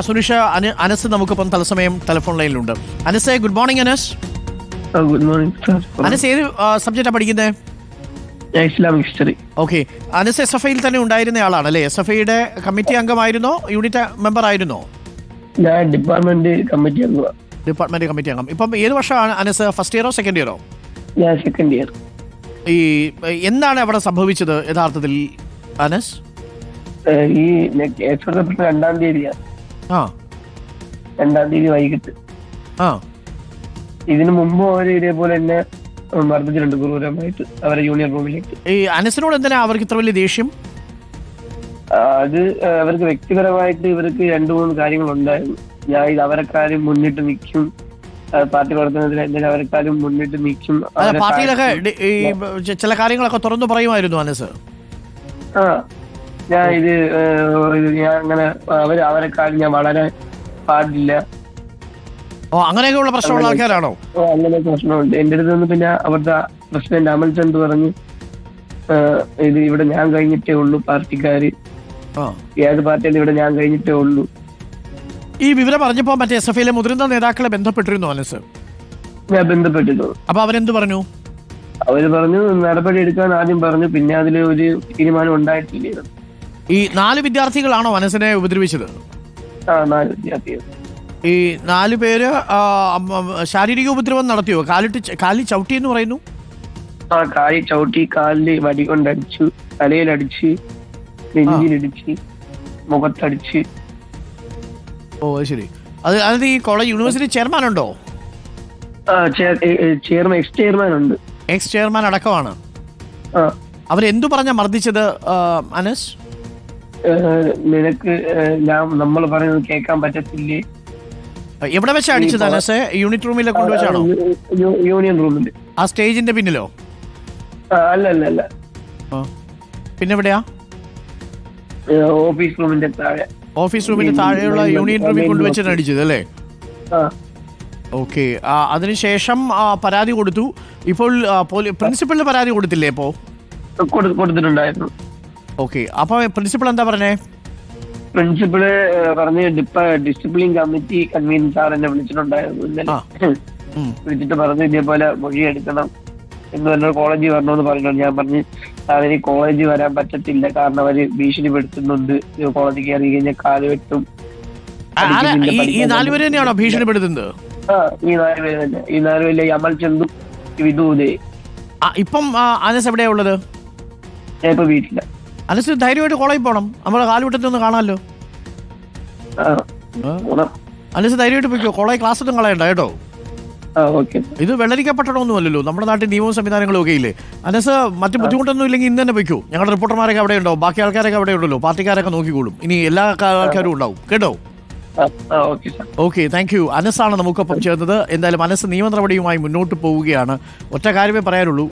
സുനിഷ അനസ് നമുക്കിപ്പം തത്സമയം ടെലിഫോൺ ലൈനിലുണ്ട്. Anas, good morning Anas. Good morning sir. Anas ഏത് സബ്ജക്റ്റാണ് പഠിക്കുന്നത്? Islamic history. Okay. Anas S F ഐയിൽ തന്നെ ഉണ്ടായിരുന്ന ആളാണല്ലേ? എസ് എഫ് ഐയുടെ കമ്മിറ്റി അംഗമായിരുന്നോ, യൂണിറ്റ് മെമ്പർ ആയിരുന്നോ? ഞാൻ ഡിപ്പാർട്ട്മെന്റ് കമ്മിറ്റി അംഗമാണ്. ഡിപ്പാർട്ട്മെന്റ് കമ്മിറ്റി അംഗം. ഇപ്പം ഏത് വർഷമാണ് അനസ്? ഫസ്റ്റ് ഇയറോ സെക്കൻഡ് ഇയറോ? ഞാൻ സെക്കൻഡ് ഇയർ. ഈ എന്താണ് അവിടെ സംഭവിച്ചത് യഥാർത്ഥത്തിൽ അനസ്? ഈ കേസ് കൊടുക്കപ്പെട്ട 2-ാം തീയതിയാണ്. ആ, 2-ാം തീയതി വൈകിട്ട്. ആ, ഇതിനു മുമ്പ് അവർ ഇതേപോലെ തന്നെ മർദ്ദിച്ചിട്ടുണ്ട് ക്രൂരമായിട്ട് അവരെ യൂണിയൻ റൂമിലേക്ക്. ഈ അനസിനോട് എന്തിനാ അവർക്ക് ഇത്ര വലിയ ദേഷ്യം? അത് അവർക്ക് വ്യക്തിപരമായിട്ട് ഇവർക്ക് 2-3 കാര്യങ്ങൾ ഉണ്ടായിരുന്നു. ഞാൻ ഇത് അവരെക്കാരും മുന്നിട്ട് നിൽക്കും, പാർട്ടി പ്രവർത്തനത്തിൽ എന്തെങ്കിലും അവരെക്കാരും മുന്നിട്ട് നിൽക്കും. പാർട്ടിയിലൊക്കെ ചില കാര്യങ്ങളൊക്കെ തുറന്നു പറയുമായിരുന്നു അനസ്. ആ, ഞാൻ ഞാൻ അങ്ങനെ അവരെക്കാളും ഞാൻ വളരെ പാടില്ല. ഓ, അങ്ങനെയൊക്കെയുള്ള പ്രശ്നമുള്ള ആൾക്കാരാണോ? അങ്ങനെ പ്രശ്നമുണ്ട്. എന്റെ അടുത്ത് നിന്ന് പിന്നെ അവിടുത്തെ പ്രസിഡന്റ് അമൽ ചന്ദ് പറഞ്ഞു, ഇത് ഇവിടെ ഞാൻ കഴിഞ്ഞിട്ടേ ഉള്ളൂ, പാർട്ടിക്കാര് ഏത് പാർട്ടിയാണ് ഇവിടെ ഞാൻ കഴിഞ്ഞിട്ടേ ഉള്ളൂ. ഈ വിവരം പറഞ്ഞപ്പോ മറ്റേ എസ് എഫ് ഐയിലെ മുതിർന്ന നേതാക്കളെ ബന്ധപ്പെട്ടിരുന്നു അനസ്? ഞാൻ ബന്ധപ്പെട്ടിരുന്നു. അപ്പൊ അവരെന്ത് പറഞ്ഞു? അവര് പറഞ്ഞു നടപടി എടുക്കാൻ ആദ്യം പറഞ്ഞു, പിന്നെ അതിൽ ഒരു തീരുമാനം ഉണ്ടായിട്ടില്ല. ഈ 4 വിദ്യാർത്ഥികളാണോ അനസിനെ ഉപദ്രവിച്ചത്? ആ, 4 വിദ്യാർത്ഥികൾ. ഈ 4 പേര് ശാരീരിക ഉപദ്രവം നടത്തിയോ? കാലിൽ ചവിട്ടി എന്ന് പറയുന്നു. ആ, കാലിൽ ചവിട്ടി, കാലിൽ വടി കൊണ്ടടിച്ചു, തലയിലടിച്ച്, നെഞ്ചിലിടിച്ച്, മുഖത്തടിച്ച്. ഓ, ശരി. അത് ഈ കോളേജ് യൂണിവേഴ്സിറ്റി ചെയർമാൻ ഉണ്ടോ? ചെയർമാൻ, എക്സ് ചെയർമാൻ ഉണ്ട്. എക്സ് ചെയർമാൻ അടക്കമാണ്. അവരെന്തു പറഞ്ഞ മർദ്ദിച്ചത് അനസ്? നിനക്ക് നമ്മൾ പറയുന്നത് കേൾക്കാൻ പറ്റത്തില്ലേ? എവിടെ വെച്ചാ അടിച്ചത് അനസ്? യൂണിറ്റ് റൂമിലെ കൊണ്ടുവച്ചാണോ? യൂണിയൻ റൂമിൽ. ആ സ്റ്റേജിന്റെ പിന്നിലോ? അല്ല അല്ല അല്ല. പിന്നെ എവിടെയാ? ഓഫീസ് റൂമിന്റെ താഴെ. ഓഫീസ് റൂമിന്റെ താഴെയുള്ള യൂണിയൻ റൂമിൽ കൊണ്ടുവച്ചാണ് അടിച്ചത് അല്ലേ? ഓക്കെ. അതിനുശേഷം പരാതി കൊടുത്തു. ഇപ്പോൾ പ്രിൻസിപ്പലിന് പരാതി കൊടുത്തില്ലേ? ഇപ്പോ കൊടുത്തിട്ടുണ്ടായിരുന്നു. ഓക്കെ. അപ്പൊ പ്രിൻസിപ്പൾ എന്താ പറഞ്ഞേ? പ്രിൻസിപ്പള് പറഞ്ഞ് ഡിസിപ്ലിൻ കമ്മിറ്റി കൺവീനർ സാർ എന്നെ വിളിച്ചിട്ടുണ്ടായിരുന്നു ഇന്നലെ. വിളിച്ചിട്ട് പറഞ്ഞു ഇതേപോലെ മൊഴിയെടുക്കണം എന്ന് പറഞ്ഞ കോളേജിൽ വരണമെന്ന് പറഞ്ഞിട്ടുണ്ട്. ഞാൻ പറഞ്ഞ് അവര് കോളേജിൽ വരാൻ പറ്റത്തില്ല, കാരണം അവര് ഭീഷണിപ്പെടുത്തുന്നുണ്ട്, കോളേജിൽ കയറി കഴിഞ്ഞാൽ കാല് വെട്ടും. ഈ 4 പേര് തന്നെയാണോ ഭീഷണിപ്പെടുത്തുന്നത്? ആ, ഈ 4 പേര് തന്നെ. ഈ 4 പേരിലെ അമൽ ചന്ദും വിദൂതേ. ഇപ്പം അനസ് എവിടെയാ ഉള്ളത്? ഞാൻ ഇപ്പൊ വീട്ടില. അനസ് ധൈര്യമായിട്ട് കോളേജിൽ പോകണം, നമ്മളെ കാലുവിട്ടത്തൊന്ന് കാണാമല്ലോ. അനസ് ധൈര്യമായിട്ട് പോയിക്കോ, കോളേജ് ക്ലാസ് ഒന്നും കളയണ്ട കേട്ടോ. ഇത് വെള്ളരിക്കപ്പെട്ടണമൊന്നുമല്ലല്ലോ, നമ്മുടെ നാട്ടിൽ നിയമവും സംവിധാനങ്ങളും ഒക്കെ ഇല്ലേ. അനസ് മറ്റു ബുദ്ധിമുട്ടൊന്നും ഇല്ലെങ്കിൽ ഇന്ന് തന്നെ പോയിക്കോ. ഞങ്ങളുടെ റിപ്പോർട്ടർമാരൊക്കെ അവിടെ ഉണ്ടാവും, ബാക്കി ആൾക്കാരൊക്കെ അവിടെ ഉണ്ടല്ലോ, പാർട്ടിക്കാരൊക്കെ നോക്കിക്കോളും. ഇനി എല്ലാ ആൾക്കാരും ഉണ്ടാവും കേട്ടോ. Okay, thank you. അനസാണ് നമുക്കൊപ്പം ചേർന്നത്. എന്തായാലും അനസ് നിയമ നടപടിയുമായി മുന്നോട്ട് പോവുകയാണ്. ഒറ്റ കാര്യമേ പറയാനുള്ളൂ,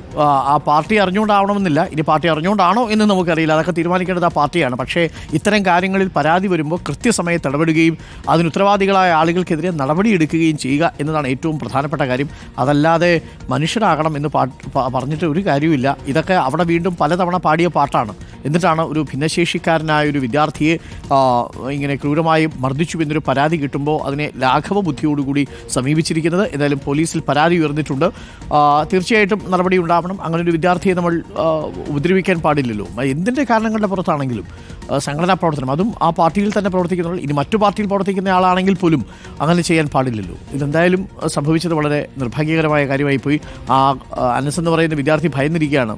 ആ പാർട്ടി അറിഞ്ഞുകൊണ്ടാവണമെന്നില്ല. ഇനി പാർട്ടി അറിഞ്ഞുകൊണ്ടാണോ എന്ന് നമുക്കറിയില്ല, അതൊക്കെ തീരുമാനിക്കേണ്ടത് ആ പാർട്ടിയാണ്. പക്ഷേ ഇത്തരം കാര്യങ്ങളിൽ പരാതി വരുമ്പോൾ കൃത്യസമയത്ത് ഇടപെടുകയും അതിന് ഉത്തരവാദികളായ ആളുകൾക്കെതിരെ നടപടിയെടുക്കുകയും ചെയ്യുക എന്നതാണ് ഏറ്റവും പ്രധാനപ്പെട്ട കാര്യം. അതല്ലാതെ മനുഷ്യരാകണം എന്ന് പറഞ്ഞിട്ട് ഒരു കാര്യമില്ല. ഇതൊക്കെ അവിടെ വീണ്ടും പലതവണ പാടിയ പാട്ടാണ്. എന്നിട്ടാണ് ഒരു ഭിന്നശേഷിക്കാരനായ ഒരു വിദ്യാർത്ഥിയെ ഇങ്ങനെ ക്രൂരമായി മർദ്ദിച്ചു എന്നൊരു പരാതി കിട്ടുമ്പോൾ അതിനെ ലാഘവ ബുദ്ധിയോടുകൂടി സമീപിച്ചിരിക്കുന്നത്. എന്തായാലും പോലീസിൽ പരാതി ഉയർന്നിട്ടുണ്ട്. തീർച്ചയായിട്ടും നടപടി ഉണ്ടാവണം. അങ്ങനെ ഒരു വിദ്യാർത്ഥിയെ നമ്മൾ ഉപദ്രവിക്കാൻ പാടില്ലല്ലോ. എന്തിൻ്റെ കാരണങ്ങളുടെ പുറത്താണെങ്കിലും സംഘടനാ പ്രവർത്തനം, അതും ആ പാർട്ടിയിൽ തന്നെ പ്രവർത്തിക്കുന്ന, ഇനി മറ്റു പാർട്ടിയിൽ പ്രവർത്തിക്കുന്ന ആളാണെങ്കിൽ പോലും അങ്ങനെ ചെയ്യാൻ പാടില്ലല്ലോ. ഇതെന്തായാലും സംഭവിച്ചത് വളരെ നിർഭാഗ്യകരമായ കാര്യമായി പോയി. ആ അനസ് എന്ന് പറയുന്ന വിദ്യാർത്ഥി ഭയന്നിരിക്കുകയാണ്,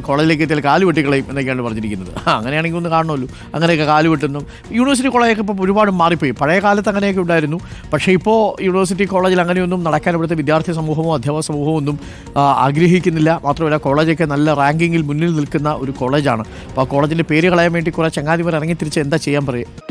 കോളേജിലേക്ക് എത്തിയാൽ കാല് വെട്ടിക്കളയും എന്നൊക്കെയാണ് പറഞ്ഞിരിക്കുന്നത്. അങ്ങനെയാണെങ്കിൽ ഒന്ന് കാണണമല്ലോ, അങ്ങനെയൊക്കെ കാല് വെട്ടുന്നു. യൂണിവേഴ്സിറ്റി കോളേജൊക്കെ ഇപ്പോൾ ഒരുപാട് മാറിപ്പോയി. പഴയ കാലത്ത് അങ്ങനെയൊക്കെ ഉണ്ടായിരുന്നു. പക്ഷേ ഇപ്പോൾ യൂണിവേഴ്സിറ്റി കോളേജിൽ അങ്ങനെയൊന്നും നടക്കാൻ ഇവിടുത്തെ വിദ്യാർത്ഥി സമൂഹമോ അധ്യാപക സമൂഹമോ ഒന്നും ആഗ്രഹിക്കുന്നില്ല. മാത്രമല്ല കോളേജൊക്കെ നല്ല റാങ്കിങ്ങിൽ മുന്നിൽ നിൽക്കുന്ന ഒരു കോളേജാണ്. അപ്പോൾ ആ കോളേജിൻ്റെ പേര് കളയാൻ വേണ്ടി കുറേ ചങ്ങാതിമാർ ഇറങ്ങി തിരിച്ച് എന്താ ചെയ്യാൻ പറയുക?